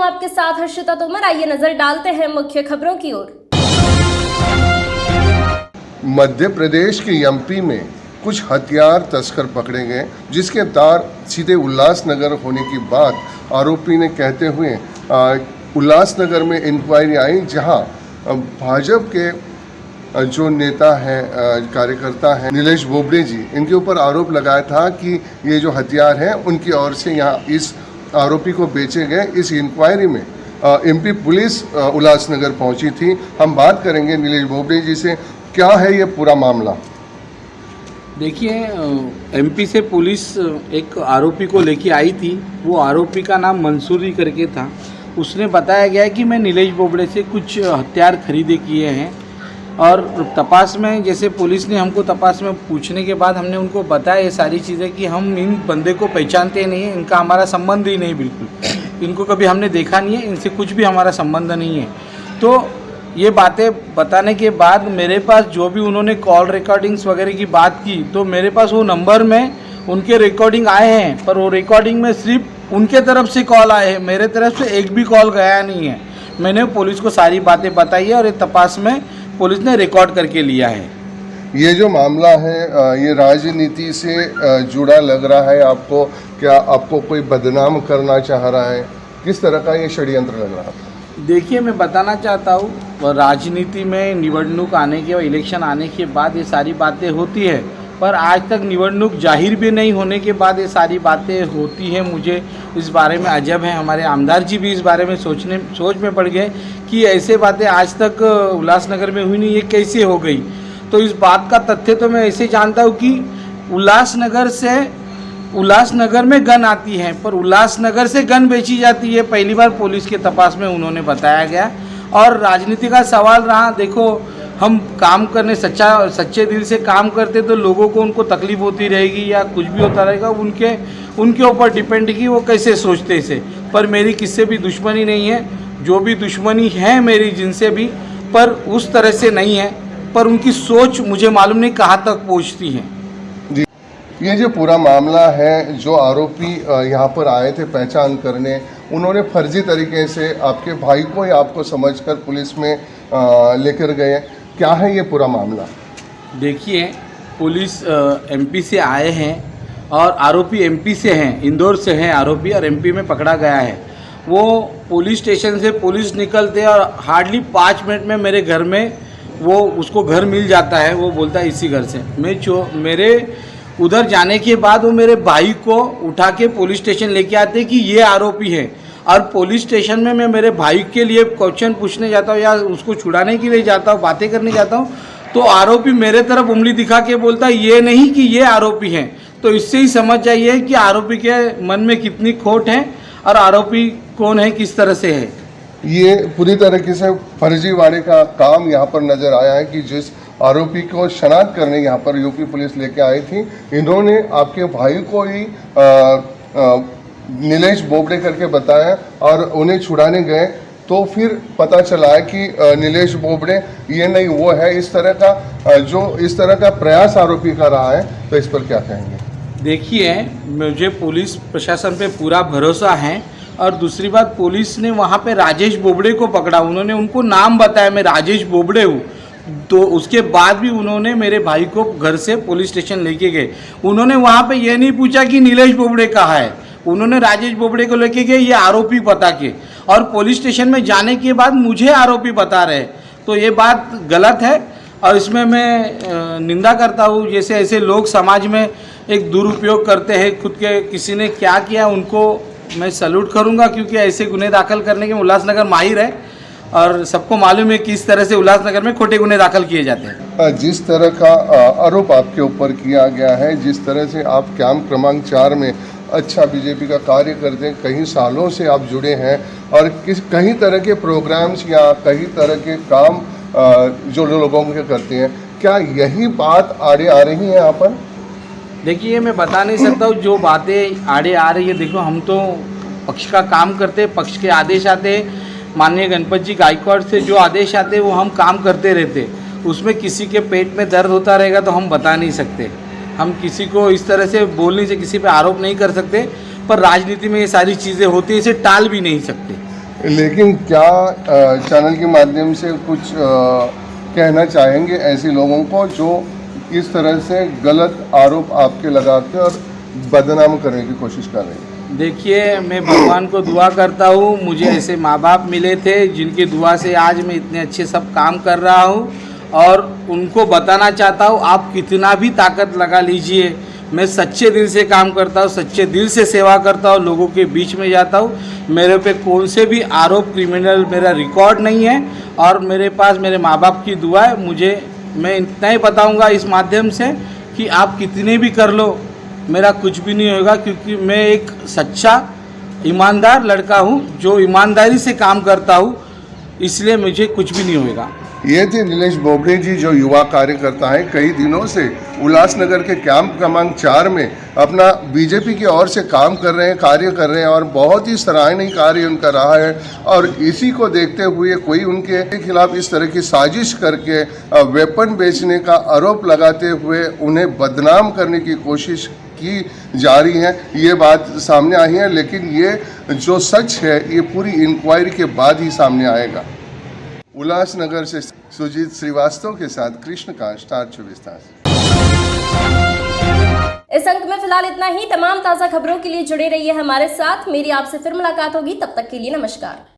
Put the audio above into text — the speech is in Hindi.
आपके साथ हर्षिता तोमर। आइए नजर डालते हैं मुख्य खबरों की ओर। मध्य प्रदेश के एमपी में कुछ हथियार तस्कर पकड़े गए, जिसके तार सीधे उल्लासनगर होने की बात आरोपी ने कहते हुए उल्लासनगर में इंक्वायरी आई, जहां भाजपा के जो नेता हैं, कार्यकर्ता हैं, नीलेश बोबड़े जी, इनके ऊपर आरोप लगाया था कि ये जो हथियार हैं उनकी ओर से यहाँ इस आरोपी को बेचे गए। इस इंक्वायरी में एमपी पुलिस उल्लासनगर पहुंची थी। हम बात करेंगे नीलेश बोबड़े जी से, क्या है ये पूरा मामला। देखिए, एमपी से पुलिस एक आरोपी को लेके आई थी। वो आरोपी का नाम मंसूरी करके था। उसने बताया गया कि मैं नीलेश बोबड़े से कुछ हथियार खरीदे किए हैं, और तपास में जैसे पुलिस ने हमको तपास में पूछने के बाद हमने उनको बताया ये सारी चीज़ें कि हम इन बंदे को पहचानते नहीं हैं, इनका हमारा संबंध ही नहीं, बिल्कुल इनको कभी हमने देखा नहीं है, इनसे कुछ भी हमारा संबंध नहीं है। तो ये बातें बताने के बाद मेरे पास जो भी उन्होंने कॉल रिकॉर्डिंग्स वगैरह की बात की, तो मेरे पास वो नंबर में उनके रिकॉर्डिंग आए हैं, पर वो रिकॉर्डिंग में सिर्फ उनके तरफ से कॉल आए हैं, मेरे तरफ से एक भी कॉल गया नहीं है। मैंने पुलिस को सारी बातें बताई है और ये तपास में पुलिस ने रिकॉर्ड करके लिया है। ये जो मामला है ये राजनीति से जुड़ा लग रहा है आपको? क्या आपको कोई बदनाम करना चाह रहा है? किस तरह का ये षड्यंत्र लग रहा है? देखिए, मैं बताना चाहता हूँ, राजनीति में निवडणूक आने के और इलेक्शन आने के बाद ये सारी बातें होती है, पर आज तक निवडणूक जाहिर भी नहीं होने के बाद ये सारी बातें होती हैं। मुझे इस बारे में अजब है। हमारे आमदार जी भी इस बारे में सोच में पड़ गए कि ऐसे बातें आज तक उल्लासनगर में हुई नहीं, ये कैसे हो गई। तो इस बात का तथ्य तो मैं ऐसे जानता हूँ कि उल्लासनगर में गन आती है, पर उल्लासनगर से गन बेची जाती है, पहली बार पुलिस के तपास में उन्होंने बताया गया। और राजनीति का सवाल रहा, देखो हम काम करने सच्चे दिल से काम करते तो लोगों को उनको तकलीफ होती रहेगी या कुछ भी होता रहेगा, उनके ऊपर डिपेंड कि वो कैसे सोचते इसे। पर मेरी किससे भी दुश्मनी नहीं है, जो भी दुश्मनी है मेरी जिनसे भी, पर उस तरह से नहीं है, पर उनकी सोच मुझे मालूम नहीं कहाँ तक पहुँचती है। ये जो पूरा मामला है, जो आरोपी यहाँ पर आए थे पहचान करने, उन्होंने फर्जी तरीके से आपके भाई को या आपको समझकर पुलिस में लेकर गए। क्या है ये पूरा मामला? देखिए, पुलिस एमपी से आए हैं और आरोपी एमपी से हैं, इंदौर से हैं आरोपी, और एमपी में पकड़ा गया है। वो पुलिस स्टेशन से पुलिस निकलते और हार्डली 5 मिनट में मेरे घर में वो उसको घर मिल जाता है। वो बोलता है इसी घर से मेरे उधर जाने के बाद वो मेरे भाई को उठा के पुलिस स्टेशन लेके आते कि ये आरोपी है। और पुलिस स्टेशन में मैं मेरे भाई के लिए क्वेश्चन पूछने जाता हूँ या उसको छुड़ाने के लिए जाता हूँ, बातें करने जाता हूँ, तो आरोपी मेरे तरफ उंगली दिखा के बोलता है ये नहीं कि ये आरोपी हैं। तो इससे ही समझ जाइए कि आरोपी के मन में कितनी खोट है और आरोपी कौन है, किस तरह से है। ये पूरी तरीके से फर्जीवाड़े का काम यहाँ पर नजर आया है कि जिस आरोपी को शनाख्त करने यहाँ पर यूपी पुलिस लेके आई थी, इन्होंने आपके भाई को ही नीलेश बोबड़े करके बताया और उन्हें छुड़ाने गए, तो फिर पता चला है कि नीलेश बोबड़े ये नहीं वो है। इस तरह का प्रयास आरोपी का रहा है, तो इस पर क्या कहेंगे? देखिए, मुझे पुलिस प्रशासन पे पूरा भरोसा है। और दूसरी बात, पुलिस ने वहाँ पे राजेश बोबड़े को पकड़ा, उन्होंने उनको नाम बताया मैं राजेश बोबड़े हूँ, तो उसके बाद भी उन्होंने मेरे भाई को घर से पुलिस स्टेशन लेके गए। उन्होंने वहाँ पे ये नहीं पूछा कि नीलेश बोबड़े कहाँ है, उन्होंने राजेश बोबड़े को लेके गए ये आरोपी बता के, और पुलिस स्टेशन में जाने के बाद मुझे आरोपी बता रहे। तो ये बात गलत है और इसमें मैं निंदा करता हूँ। जैसे ऐसे लोग समाज में एक दुरुपयोग करते हैं, खुद के किसी ने क्या किया उनको मैं सैल्यूट करूँगा, क्योंकि ऐसे गुने दाखिल करने के उल्लासनगर माहिर है और सबको मालूम है किस तरह से उल्लासनगर में खोटे गुने दाखिल किए जाते हैं। जिस तरह का आरोप आपके ऊपर किया गया है, जिस तरह से आप कैंप क्रमांक 4 में अच्छा बीजेपी का कार्य करते हैं, कई सालों से आप जुड़े हैं और कई तरह के प्रोग्राम्स या कई तरह के काम जो लोगों के करते हैं, क्या यही बात आड़े आ रही है यहाँ पर? देखिए, मैं बता नहीं सकता हूँ जो बातें आड़े आ रही है। देखो, हम तो पक्ष का काम करते, पक्ष के आदेश आते, माननीय गणपत जी गायकवाड़ से जो आदेश आते वो हम काम करते रहते। उसमें किसी के पेट में दर्द होता रहेगा तो हम बता नहीं सकते, हम किसी को इस तरह से बोलने से किसी पे आरोप नहीं कर सकते, पर राजनीति में ये सारी चीज़ें होती है, इसे टाल भी नहीं सकते। लेकिन क्या चैनल के माध्यम से कुछ कहना चाहेंगे ऐसे लोगों को जो इस तरह से गलत आरोप आपके लगाते और बदनाम करने की कोशिश कर रहे हैं? देखिए, मैं भगवान को दुआ करता हूँ, मुझे ऐसे माँ बाप मिले थे जिनकी दुआ से आज मैं इतने अच्छे सब काम कर रहा हूँ, और उनको बताना चाहता हूँ आप कितना भी ताकत लगा लीजिए, मैं सच्चे दिल से काम करता हूँ, सच्चे दिल से सेवा करता हूँ, लोगों के बीच में जाता हूँ। मेरे पे कौन से भी आरोप क्रिमिनल मेरा रिकॉर्ड नहीं है, और मेरे पास मेरे माँ बाप की दुआ है। मैं इतना ही बताऊँगा इस माध्यम से कि आप कितने भी कर लो, मेरा कुछ भी नहीं होगा, क्योंकि मैं एक सच्चा ईमानदार लड़का हूँ जो ईमानदारी से काम करता हूँ, इसलिए मुझे कुछ भी नहीं होगा। ये थे नीलेश बोबड़े जी, जो युवा कार्यकर्ता हैं। कई दिनों से उल्लासनगर के कैंप क्रमांक 4 में अपना बीजेपी की ओर से काम कर रहे हैं, कार्य कर रहे हैं, और बहुत ही सराहनीय कार्य उनका रहा है। और इसी को देखते हुए कोई उनके खिलाफ इस तरह की साजिश करके वेपन बेचने का आरोप लगाते हुए उन्हें बदनाम करने की कोशिश की जा रही है, ये बात सामने आई है। लेकिन ये जो सच है ये पूरी इंक्वायरी के बाद ही सामने आएगा। उल्लासनगर से सुजीत श्रीवास्तव के साथ कृष्णकांत, स्टार 24। इस अंक में फिलहाल इतना ही। तमाम ताज़ा खबरों के लिए जुड़े रहिए हमारे साथ। मेरी आपसे फिर मुलाकात होगी, तब तक के लिए नमस्कार।